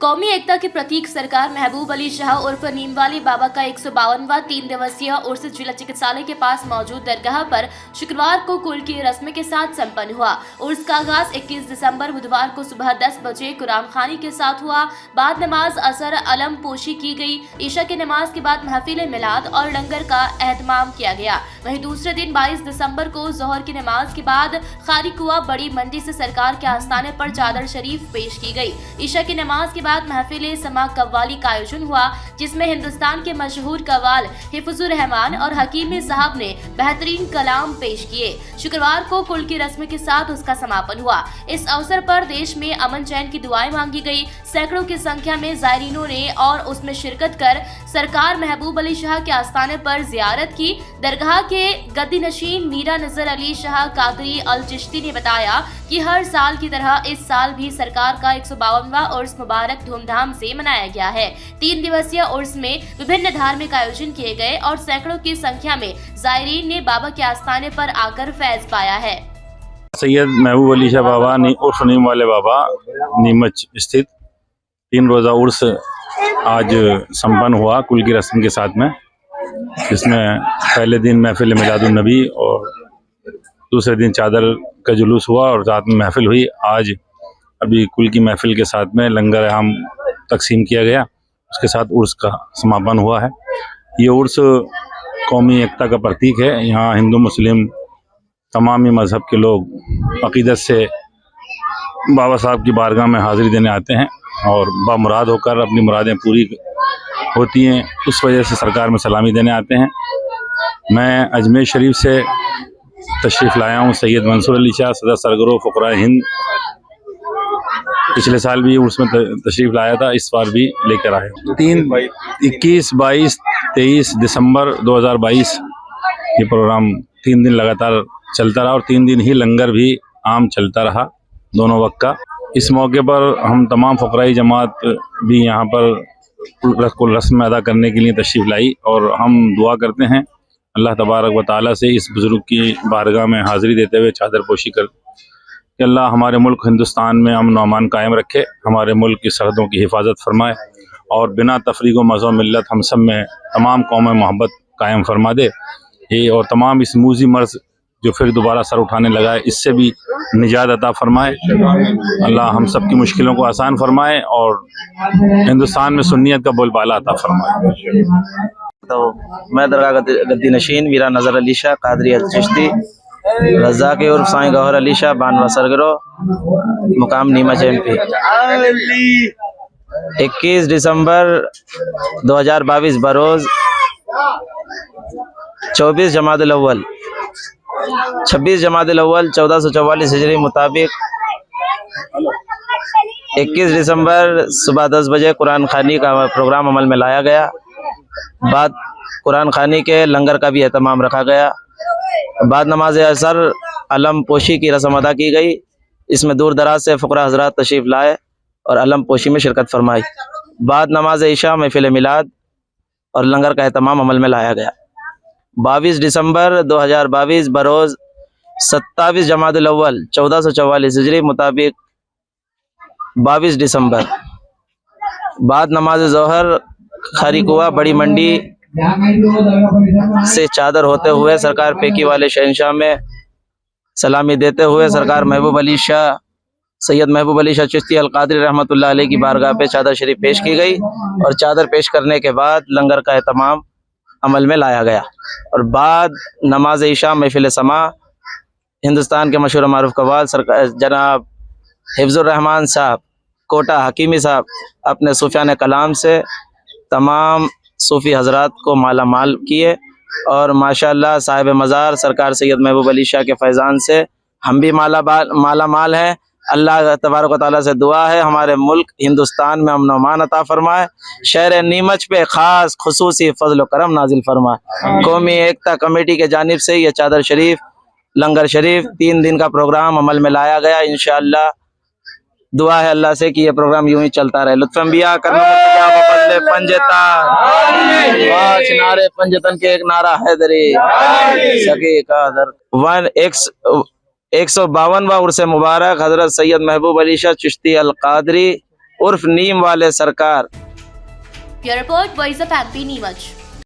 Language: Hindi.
कौमी एकता के प्रतीक सरकार महबूब अली शाह उर्फ नीमवाली बाबा का 152वां 3 दिवसीय उर्स जिला चिकित्सालय के पास मौजूद दरगाह पर शुक्रवार को कुल की रस्म के साथ संपन्न हुआ। उर्स का आगाज 21 दिसंबर बुधवार को सुबह 10 बजे कुरान खानी के साथ हुआ। बाद नमाज असर अलम पोशी की गई। ईशा की नमाज के बाद महफिल मिलाद और लंगर का एहतमाम किया गया। वहीं दूसरे दिन 22 दिसंबर को जोहर की नमाज के बाद खारी कुआ बड़ी मंडी से सरकार के आस्थाने पर चादर शरीफ पेश की गई। ईशा की नमाज के बाद महफिल समा कव्वाली का आयोजन हुआ, जिसमें हिंदुस्तान के मशहूर कव्वाल हिफ्जुर रहमान और हकीमी साहब ने बेहतरीन कलाम पेश किए। शुक्रवार को कुल की रस्म के साथ उसका समापन हुआ। इस अवसर पर देश में अमन चैन की दुआएं मांगी गई। सैकड़ों की संख्या में जायरीनों ने और उसमें शिरकत कर सरकार महबूब अली शाह के आस्थाने पर जियारत की। दरगाह के गद्दी नशीन मीरा नजर अली शाह कादरी अल चिश्ती ने बताया कि हर साल की तरह इस साल भी सरकार का 152वां उर्स मुबारक धूमधाम से मनाया गया है। 3 दिवसीय उर्स में विभिन्न धार्मिक आयोजन किए गए और सैकड़ों की संख्या में जायरीन ने बाबा के आस्थाने पर आकर फैज पाया है। सैयद महबूब अली शाह बाबा उर्फ नीम वाले बाबा नीमच स्थित 3 रोज़ा उर्स आज संपन्न हुआ कुल की रस्म के साथ में, जिसमें पहले दिन महफिल मिलादुन नबी और दूसरे दिन चादर का जुलूस हुआ और रात में महफिल हुई। आज अभी कुल की महफिल के साथ में लंगर आम तकसीम किया गया, उसके साथ उर्स का समापन हुआ है। ये उर्स कौमी एकता का प्रतीक है। यहाँ हिंदू मुस्लिम तमाम ही मज़हब के लोग अक़ीदत से बाबा साहब की बारगाह में हाज़िरी देने आते हैं और बामुराद होकर अपनी मुरादें पूरी होती हैं। उस वजह से सरकार में सलामी देने आते हैं। मैं अजमेर शरीफ से तशरीफ़ लाया हूँ। सैयद मंसूर अली शाह सदर सरगरो फ़ुक़रा हिंद पिछले साल भी उसमें तशरीफ़ लाया था, इस बार भी लेकर आए। 21, 22, 23 दिसंबर 2022 ये प्रोग्राम 3 दिन लगातार चलता रहा और 3 दिन ही लंगर भी आम चलता रहा दोनों वक्त का। इस मौके पर हम तमाम फ़ुक़राई जमात भी यहाँ पर रस्म अदा करने के लिए तशरीफ़ लाई और हम दुआ करते हैं अल्लाह तबारक व तआला से इस बुज़ुर्ग की बारगाह में हाज़िरी देते हुए चादर पोशी कर कि अल्लाह हमारे मुल्क हिंदुस्तान में अमन व अमान कायम रखे, हमारे मुल्क की सरहदों की हिफाजत फरमाए और बिना तफरीक़ व मज़ो मिल्लत हम सब में तमाम कौमें मोहब्बत कायम फरमा दे। ये और तमाम इस मूजी मर्ज़ जो फिर दोबारा सर उठाने लगा है, इससे भी निजात अता फरमाए। अल्लाह हम सब की मुश्किलों को आसान फरमाए और हिंदुस्तान में सुन्नियत का बोलबाला अता फरमाए। तो मैं दरगाह गद्दी नशीन मीरा नजर अली शाह कादरी अल चिश्ती रज़ा के उर्फ साईं गौहर अली शाह बानवा सरगरो मुकाम नीमच MP 21 दिसंबर 2022 बरोज 24 जमादुल अव्वल 26 जमादुल अव्वल 1444 हिजरी मुताबिक 21 दिसंबर सुबह 10 बजे कुरान खानी का प्रोग्राम अमल में लाया गया। बाद कुरान खानी के लंगर का भी एहतमाम रखा गया। बाद नमाज असर अलम पोशी की रस्म अदा की गई। इसमें दूर दराज से फ़ुक़रा हज़रात तशरीफ़ लाए और अलम पोशी में शिरकत फरमाई। बाद नमाज ईशा महफिल मिलाद और लंगर का एहतमाम अमल में लाया गया। 22 दिसंबर 2022 बरोज़ 27 जमादुल अव्वल 1444 हिजरी मुताबिक 22 दिसंबर बाद नमाज ज़ोहर खारी कुआ बड़ी मंडी से चादर होते हुए सरकार पेकी वाले शहंशाह में सलामी देते हुए सरकार महबूब अली शाह सैयद महबूब अली शाह चिश्ती अल कादरी रहमतुल्लाह अलैह की बारगाह पे चादर शरीफ पेश की गई और चादर पेश करने के बाद लंगर का एहतमाम अमल में लाया गया और बाद नमाज ईशा महफिल समा हिंदुस्तान के मशहूर मारूफ कव्वाल सरकार जनाब हिफ्जुर रहमान साहब कोटा हकीमी साहब अपने सूफियान कलाम से तमाम सूफ़ी हजरात को माला माल किए और माशाअल्लाह साहिब मज़ार सरकार सैयद महबूब अली शाह के फैज़ान से हम भी माला माल हैं। अल्लाह तबारक व तआला से दुआ है हमारे मुल्क हिंदुस्तान में अमन अमान अता फरमाए, शहर नीमच पे ख़ास खुसूसी फजल करम नाजिल फरमाए। कौमी एकता कमेटी के जानिब से ये चादर शरीफ लंगर शरीफ 3 दिन का प्रोग्राम अमल में लाया गया। इंशाअल्लाह दुआ है अल्लाह से कि ये प्रोग्राम यूं ही चलता रहे। लुत्फ़अंबिया नारे पंजतन के एक नारा हैदरी सकी कादर 152वां उर्स मुबारक हजरत सैयद महबूब अली शाह चिश्ती अल कादरी उर्फ नीम वाले सरकार। Bureau report, voice of MP Neemuch.